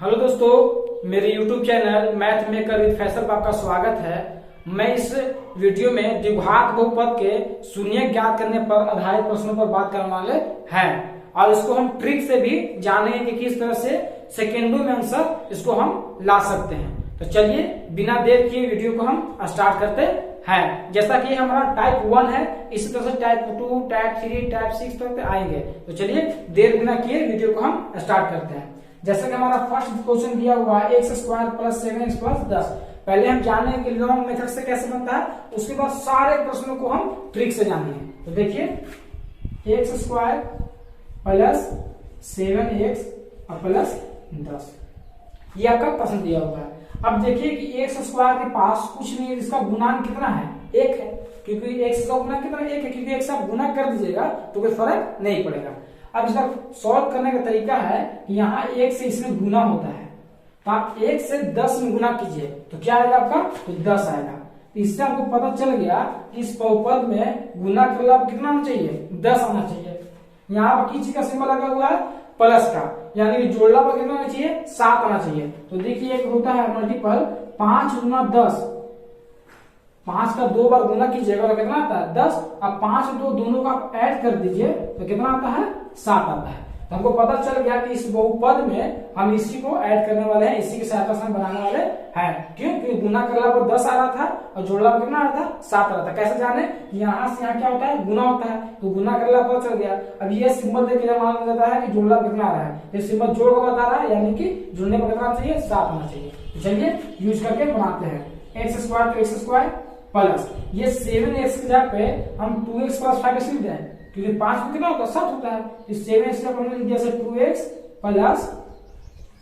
Hello दोस्तों, मेरे YouTube channel math maker with Faisal पर आपका स्वागत है। मैं इस वीडियो में द्विघात बहुपद के शून्य ज्ञात करने पर आधारित प्रश्नों पर बात करने वाले हैं और इसको हम ट्रिक से भी जानेंगे कि किस तरह से सेकेंडों में आंसर इसको हम ला सकते हैं। तो चलिए बिना देर किए वीडियो को हम स्टार्ट करते हैं। जैसा कि हमारा टाइप 1 है, इसी तरह से टाइप 2, टाइप 3, टाइप 6 तक आएंगे। तो चलिए देर बिना किए वीडियो को हम स्टार्ट करते हैं। जैसे कि हमारा फर्स्ट क्वेश्चन दिया हुआ है x square plus 7x plus 10। पहले हम जाने कि लॉन्ग मेथड से कैसे बनता है, उसके बाद सारे प्रश्नों को हम ट्रिक से जानेंगे। तो देखिए x स्क्वायर प्लस 7x और प्लस 10, ये आपका प्रश्न दिया हुआ है। अब देखिए कि x स्क्वायर के पास कुछ नहीं है, इसका गुणांक कितना है, 1 है, क्योंकि x का गुणांक कितना 1 है, क्योंकि x आप गुना कर दीजिएगा तो कोई फर्क नहीं पड़ेगा। अब इसका सॉल्व करने का तरीका है कि यहाँ 1 से इसमें गुना होता है, तो आप 1 से 10 में गुना कीजिए तो क्या आएगा आपका, तो 10 आएगा। तो इससे आपको पता चल गया कि इस बहुपद में गुना कर लो कितना आना चाहिए, 10 आना चाहिए। यहाँ पर किसी का सिंबल लगा हुआ है प्लस का, यानी कि जोड़ला पर कितना आना चाहिए, 7 आना चाहिए। तो देखिए एक होता है मल्टीपल 5 गुना 10, 5 का 2 बार गुना कीजिएगा तो कितना आता है 10। अब 5 और 2 दोनों का आप ऐड कर दीजिए तो कितना आता है, 7 आता है। तो हमको पता चल गया कि इस बहुपद में हम इसी को ऐड करने वाले हैं, इसी की सहायता से हम बनाने वाले हैं। क्यों, क्योंकि गुना करला पर 10 आ रहा था और जोड़ला पर कितना आ रहा था, 7 आ रहा था। कैसे जाने, यहाँ से यहाँ क्या होता है, गुना होता है, तो गुना करला पता चल गया। अब ये सिंबल देख के मालूम जाता है कि जोड़ला कितना आ रहा है, ये सिंबल जोड़ कर बता रहा है, यानी कि जुड़ने पर कितना चाहिए, 7 होना चाहिए। तो चलिए यूज करके बनाते हैं। एक्स स्क्वायर तो एक्स स्क्वायर प्लस ये 7x की जगह पे हम 2x प्लस 5x लिख दें, क्योंकि 5 में कितना होता है, 7 होता है। इस 7x का हमने लिख दिया 2x प्लस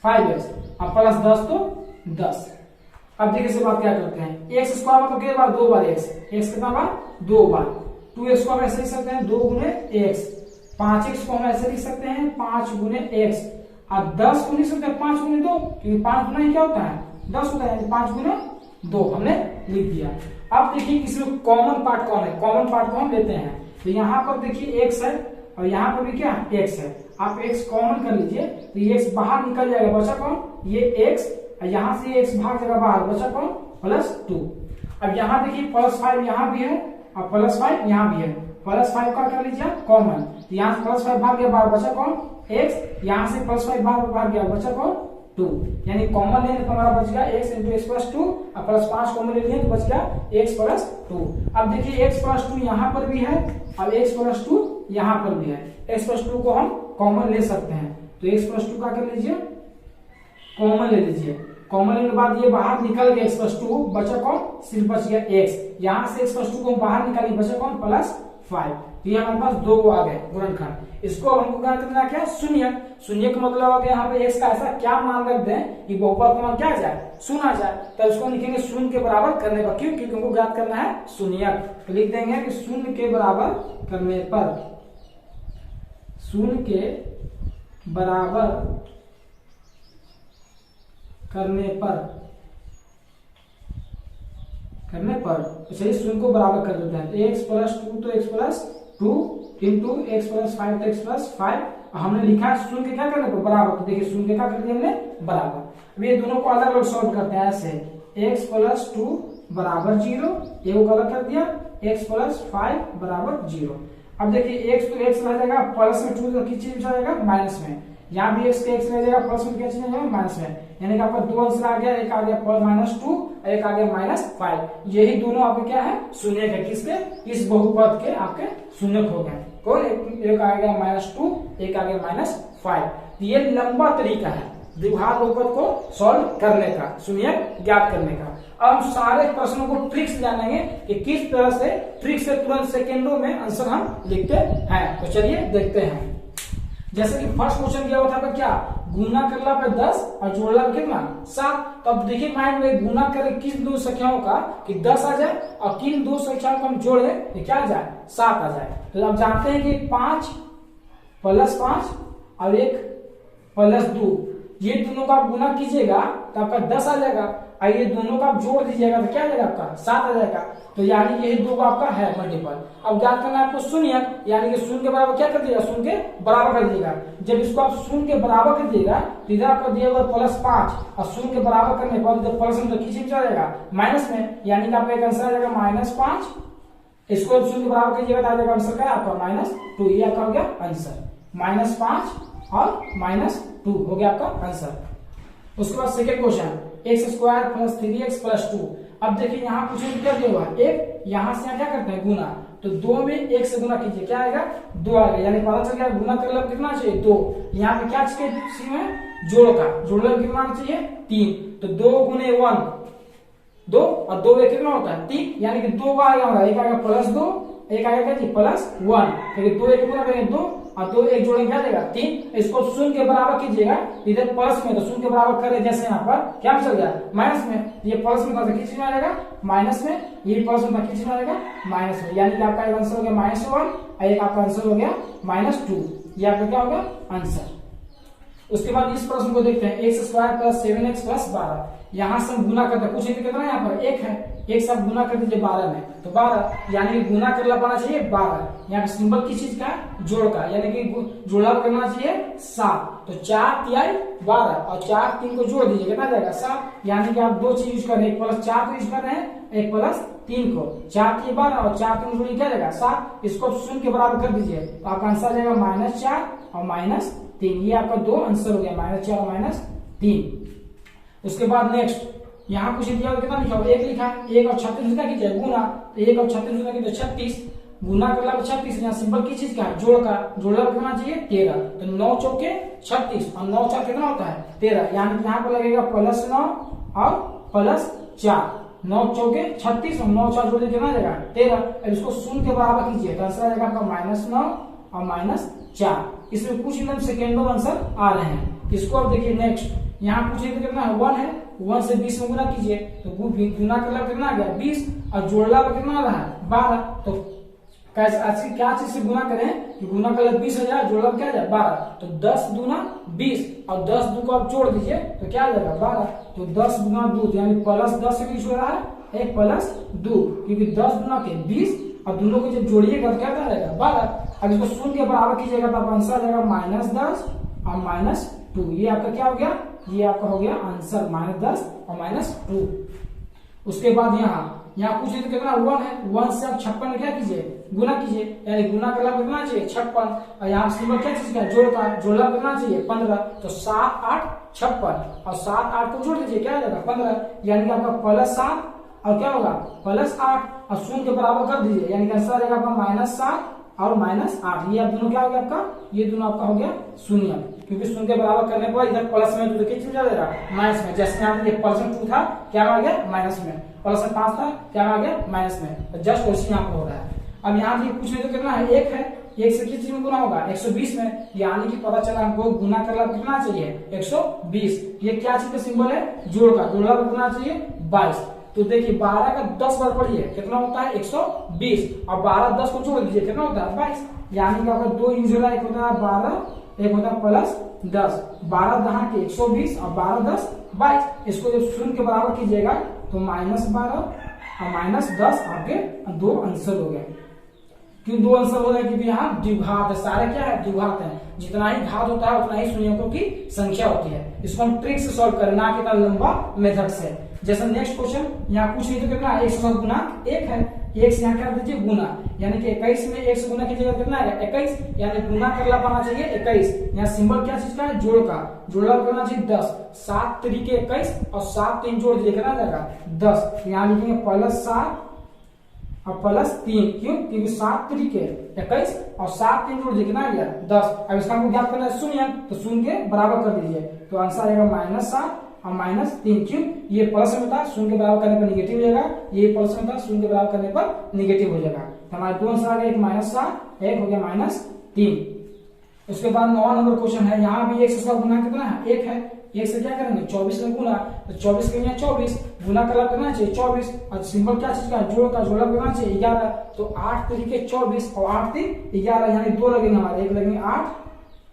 5x और प्लस 10 तो 10। अब देखिए इसे बात क्या करते हैं, x स्क्वायर मतलब कितने बार, 2 बार x कितना बार, 2 बार। 2x को हम ऐसे लिख सकते हैं 2 गुने x, 5x को हम ऐसे लिख सकते हैं 5 गुने x और 10 को लिख सकते हैं 5 गुने 2, क्योंकि 5 गुना ही क्या होता है, 10 होता है, 5 गुने 2 हमने लिख दिया। अब देखिए इसमें कॉमन पार्ट कौन है, कॉमन पार्ट को हम लेते हैं। तो यहाँ पर देखिए x है और यहाँ पर भी क्या x है, आप x कॉमन कर लीजिए तो ये x बाहर निकल जाएगा, बचा कौन, ये x, और यहाँ से x भाग जाएगा बाहर, बचा कौन, +2। अब यहाँ देखिए +5 यहाँ भी है और +5 यहाँ भी है, +5 का कर लीजिए कॉमन, तो यहाँ से +5 भाग गया बाहर, बचा कौन, x, यहाँ से +5 बाहर भाग गया, बचा कौन, 2। यानी कॉमन लेने पर हमारा बच गया x इंटू एक्स प्लस 2 और +5 कॉमन ले लिए तो बच गया x प्लस 2। अब देखिए x प्लस 2 यहाँ पर भी है और x प्लस 2 यहाँ पर भी है, x प्लस 2 को हम कॉमन ले सकते हैं। तो x प्लस 2 का कर लीजिए, कॉमन ले लीजिए। कॉमन लेने के बाद ये बाहर निकल गया x प्लस 2, बचा कौन, सिर्फ बच गया x। यहाँ से x प्लस 2 को बाहर निकालिए, बचा कौन, +5। तो ये हमारे पास 2 आ गए गुणनखंड। इसको हमको क्या करना, क्या, शून्य। शून्य का मतलब हो गया यहाँ पे x का ऐसा क्या मान रख दें कि बहुपद का मान क्या आ जाए, शून्य आ जाए। तो इसको लिखेंगे शून्य के बराबर करने पर, क्यों, क्योंकि हमको ज्ञात करना है शून्य। तो लिख देंगे कि शून्य के बराबर करने पर, शून्य के बराबर करने पर चलिए शून्य को बराबर कर देते हैं। x प्लस 2 तो x plus 2 into x plus 5 तो एक्स प्लस 5, हमने लिखा है शून्य के क्या करने पर, बराबर। तो देखिए शून्य के क्या कर दिया हमने, बराबर। अब ये दोनों को अलग अलग सॉल्व करते हैं ऐसे, x प्लस 2 बराबर 0, ये को अलग कर दिया, x प्लस 5 बराबर 0। अब देखिए x तो x रह जाएगा, प्लस में 2 किस चीज में जाएगा, माइनस में। यहाँ भी x के x रह जाएगा, प्लस में क्या चीज जाएगा, माइनस में। यानी कि आपका 2 आंसर आ गया, एक आ गया -2 और एक आ गया -5। यही दोनों आपके क्या है, शून्य के, किसके, इस बहुपद के आपके शून्य हो गए। कौन, एक आ गया -2, एक आ गया -5। ये लंबा तरीका है द्विघात बहुपद को सॉल्व करने का, शून्य ज्ञात करने का। अब हम सारे प्रश्नों को ट्रिक से जानेंगे कि किस तरह से ट्रिक से तुरंत सेकेंडों में आंसर हम लिखते हैं। तो चलिए देखते हैं। जैसे कि फर्स्ट क्वेश्चन दिया हुआ था क्या, गुना करला पे 10 और जोड़ला पे कितना, 7। तो अब देखिए माइंड में गुना करें किन दो संख्याओं का कि 10 आ जाए और किन दो संख्याओं को हम जोड़े तो क्या आ जाए, 7 आ जाए। तो अब जानते हैं कि 5 + 5 और 1 + 2, ये दोनों का आप गुना कीजिएगा तो आपका 10 आ जाएगा, और ये दोनों का आप जोड़ दीजिएगा तो क्या आ जाएगा आपका 7 आ जाएगा। तो यानी ये दो का आपका है मल्टीपल। अब ज्ञात करना है आपको शून्य, यानी कि शून्य के बराबर क्या कर दिएगा, शून्य के बराबर कर दीजिएगा। जब इसको आप शून्य के बराबर कर दिएगा तो इधर आपको दिया हुआ +5 और शून्य के बराबर करने पर जब प्लस में तो किसी में आ जाएगा माइनस में, यानी कि आपका एक आंसर आ जाएगा -5। इसको अब शून्य के बराबर कीजिएगा तो आ जाएगा आंसर क्या है आपका -2। ये आपका हो गया आंसर, -5 और -2 हो गया आपका आंसर। उसके बाद सेकंड क्वेश्चन, x² + 3x + 2। अब देखिए यहाँ कुछ क्या दिया हुआ है, एक यहाँ से क्या करते हैं गुना, तो 2 में 1 से गुना कीजिए, क्या आएगा 2 आएगा, यानी पता चल गया गुना कर लो कितना चाहिए 2। यहाँ पे क्या चाहिए जोड़ का, जोड़ लो कितना चाहिए 3, तो 2 × 1 2 और 2 कितना होता है 3, यानी कि 2 का आएगा हमारा, एक आएगा +2, एक आएगा क्या जी +1, क्योंकि 2 1 गुना करेंगे 2 और 2 1 जोड़ेंगे क्या देगा 3। इसको शून्य के बराबर कीजिएगा, इधर प्लस में तो शून्य के बराबर करें जैसे यहाँ पर क्या चल गया माइनस में, ये प्लस में था किस में आ जाएगा माइनस में, ये प्लस में था किस में आ जाएगा माइनस में, यानी कि आपका एक आंसर हो गया -1 और एक आपका आंसर हो गया -2। ये आपका क्या होगा आंसर। उसके बाद इस प्रश्न को देखते हैं, x² + 7x + 12। यहाँ से हम गुना करते हैं, कुछ कितना है यहाँ पर 1 है, एक साथ गुना कर दीजिए 12 में, तो 12 यानी कि गुना करना पाना चाहिए 12। यहाँ पे सिंबल किस चीज का जोड़ का, यानी कि जोड़ा करना चाहिए 7, तो 4 तिहाई 12 और 4 3 को जोड़ दीजिए कितना जाएगा 7, यानी कि आप दो चीज यूज कर रहे हैं, एक +4 को यूज कर रहे हैं, एक +3 को, 4 3 12 और 4 3 जोड़िए क्या जाएगा 7। इसको शून्य के बराबर कर दीजिए तो आपका आंसर आ जाएगा -4 और -3। ये आपका दो आंसर हो गया -4 और -3। उसके बाद नेक्स्ट यहाँ कुछ दिया कितना लिखा हुआ 1 लिखा है, 1 और 36 कितना कीजिए गुना, तो 1 और 36 गुना कीजिए 36, गुना करला 36, यहाँ सिंबल किस चीज का है जोड़ का, जोड़ला कितना चाहिए 13, तो 9 चौके 36 और 9 4 कितना होता है 13, यानी कि यहाँ पर लगेगा +9 और +4, 9 चौके 36 और 9 4 जोड़ कितना आ जाएगा 13। अब इसको शून्य के बराबर कीजिए तो आंसर आ जाएगा आपका -9 और -4। इसमें कुछ एकदम सेकेंडों आंसर आ रहे हैं। इसको अब देखिए नेक्स्ट, यहाँ पूछिए तो कितना है 1 है, 1 से 20 में गुना कीजिए तो गुना करला कितना आ गया 20 और जोड़ला पर कितना आ रहा है 12। तो कैसे क्या चीज से गुना करें कि गुना करला 20 हो जाए, जोड़ला क्या जाए 12, तो 10 दूना 20 और 10 2 को आप जोड़ दीजिए तो क्या आ जाएगा 12, तो 10 गुना 2 यानी +10 से किस हो रहा है एक +2, क्योंकि 10 गुना के 20 और दोनों को जब जोड़िएगा तो क्या रहेगा 12। अब इसको शून्य के बराबर कीजिएगा तो आपका आंसर आ जाएगा -10 और -2। ये आपका क्या हो गया, ये आपका हो गया आंसर -10 और -2। उसके बाद यहाँ कुछ तो कितना 1 है, 1 से आप 56 में क्या कीजिए गुना कीजिए, यानी गुना करला कितना चाहिए 56 और यहाँ सिंबल क्या चीज का जोड़ का, जोड़ला कितना चाहिए 15, तो 7 8 56 और 7 8 को जोड़ दीजिए क्या आ जाएगा 15, यानी कि आपका +7 और क्या होगा +8 और शून्य के बराबर कर दीजिए, यानी कि आंसर आ जाएगा आपका -7 और -8। ये आप दोनों क्या हो गया आपका, ये दोनों आपका हो गया शून्य, क्योंकि शून्य के बराबर करने पर इधर प्लस में तो किस चीज आ जाएगा माइनस में, जैसे यहाँ पे +2 था क्या आ गया माइनस में, +5 था क्या आ गया माइनस में, तो जस्ट वैसे यहाँ पर हो रहा है। अब यहाँ पे कुछ नहीं तो कितना है 1 है, 1 से किस चीज में गुना होगा 120 में, यानी कि पता चला हमको गुना करला कितना चाहिए 120। ये क्या चीज का सिंबल है जोड़ का, जोड़ला कितना चाहिए 22। तो देखिए 12 का 10 बार पढ़िए कितना होता है 120 और 12 10 को जोड़ दीजिए कितना होता है 22, यानी कि आपका 2 यूज हो रहा है, एक होता है 12 एक होता है +10, 12 दहां के 120 और 12 10 22। इसको जब शून्य के बराबर कीजिएगा तो -12 और -10 आपके दो आंसर हो गए। क्यों दो आंसर हो गए, क्योंकि यहाँ द्विघात है, सारे क्या है द्विघात है, जितना ही घात होता है उतना ही शून्यों की संख्या होती है। इसको हम ट्रिक से सॉल्व करें, ना कि लंबा मेथड से। जैसे नेक्स्ट क्वेश्चन यहाँ कुछ नहीं तो कितना 1 से गुना 1 है, 1 से यहाँ क्या दीजिए गुना, यानी कि 21 में 1 से गुना कीजिएगा कितना है 21, यानी गुना करला पाना चाहिए 21। यहाँ सिंबल क्या चीज का है जोड़ का, जोड़ला करना चाहिए 10, 7 3 के 21 और 7 3 जोड़ दीजिए कितना जाएगा 10, यहाँ लिखेंगे +7 और +3, क्यों क्योंकि 7 3 के 21 और 7 3 जोड़ दीजिए कितना आ गया 10। अब इसका हमको ज्ञात करना है शून्य, तो शून्य के बराबर कर दीजिए तो आंसर आएगा -7 और -3, क्यों ये प्लस में था शून्य के बराबर करने पर निगेटिव हो जाएगा, ये प्लस में था शून्य के बराबर करने पर निगेटिव हो जाएगा। तो हमारे दो आंसर आ गए, एक -7 एक हो गया -3। उसके बाद 9 नंबर क्वेश्चन है, यहाँ भी 1 से गुना कितना है 1 है, 1 से क्या करेंगे 24 में गुना, तो 24 के लिए 24 गुना करना चाहिए 24 और सिंबल क्या चीज का जोड़ का, जोड़ा करना चाहिए 11, तो 8 3 के 24 और 8 3 11, यानी 2 लगेंगे हमारे, एक लगेंगे 8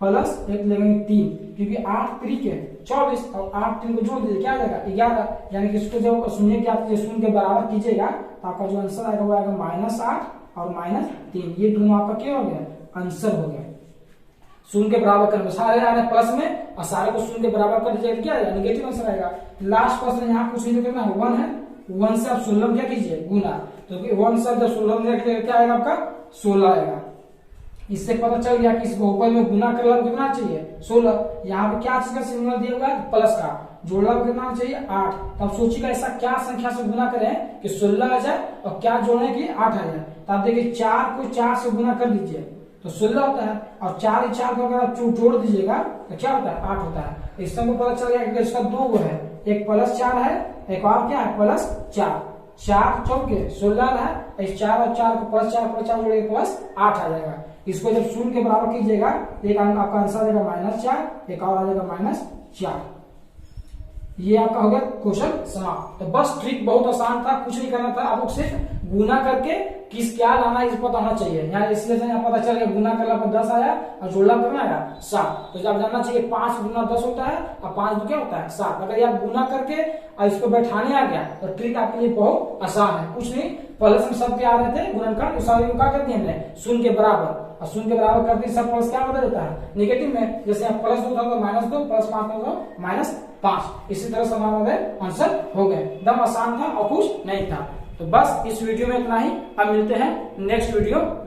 प्लस एक लगेंगे 3, क्योंकि 8 3 के 24 और 8 3 को जोड़ दीजिए, क्या आ जाएगा 11। यानी कि इसको जब शून्य क्या शून्य के बराबर कीजिएगा तो आपका जो आंसर आएगा वो आएगा -8 और -3। ये दोनों आपका क्या हो गया, आंसर हो गया। शून्य के बराबर करने सारे आ रहे हैं प्लस में और सारे को शून्य के बराबर कर दीजिएगा, क्या आएगा नेगेटिव आंसर आएगा। लास्ट क्वेश्चन यहाँ कुछ नहीं करना है, 1 है, 1 से आप 16 क्या कीजिए गुना, तो 1 से जब 16 में क्या आएगा आपका 16 आएगा। इससे पता चल गया कि इस बहुपद में गुना करला कितना चाहिए 16। यहाँ पे क्या चीज का सिग्नल दिया हुआ है, प्लस का, जोड़ला कितना चाहिए 8। तब सोचिएगा ऐसा क्या संख्या से गुना करें कि 16 आ जाए और क्या जोड़ने की 8 आ जाए। तो आप देखिए 4 को 4 से गुना कर दीजिए तो 16 होता है और 4 को अगर आप जोड़ दीजिएगा तो क्या होता है 8 होता है। इससे हमको पता चल गया कि इसका 2 है, एक +4 है, एक और क्या है +4। 4 चौके 16 है, इस 4 और 4 को +4 जोड़िए +8 आ जाएगा। इसको जब शून्य के बराबर कीजिएगा एक आपका आंसर आ जाएगा -4, एक और आ जाएगा -4। ये आपका हो गया क्वेश्चन समाप्त। तो बस ट्रिक बहुत आसान था, कुछ नहीं करना था, आपको सिर्फ गुना करके किस क्या लाना है इस पता होना चाहिए। यहाँ इसलिए यहाँ पता चल गया गुना करला पर 10 आया और जोड़ला करना आया 7। तो जब जानना चाहिए 5 गुना 10 होता है और 5 क्या होता है 7। अगर आप गुना करके और इसको बैठाने आ गया तो ट्रिक आपके लिए बहुत आसान है। कुछ नहीं, पहले से सब पे आ रहे थे गुणनखंड, उस सारे को क्या करते हैं हमने शून्य के बराबर, और शून्य के बराबर करते सब प्लस क्या बदल देता है नेगेटिव में। जैसे आप +2 था तो -2, +5 था तो -5। इसी तरह से हमारा आंसर हो गए। एकदम आसान था और कुछ नहीं था। तो बस इस वीडियो में इतना ही, अब मिलते हैं नेक्स्ट वीडियो में।